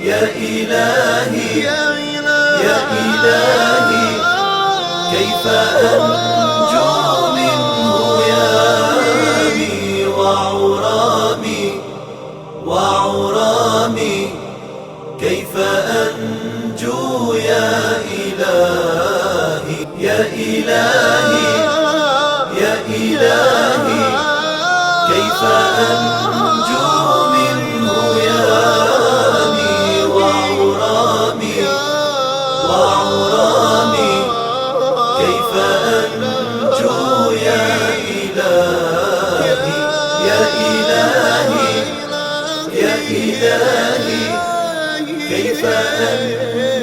يا إلهي يا إلهي كيف أنجو من هيامي وعرامي كيف أنجو يا إلهي يا إلهي يا إلهي كيف أنجو من هيامي وعرامي كيف أنجو يا إلهي يا إلهي يا إلهي كيف أنجو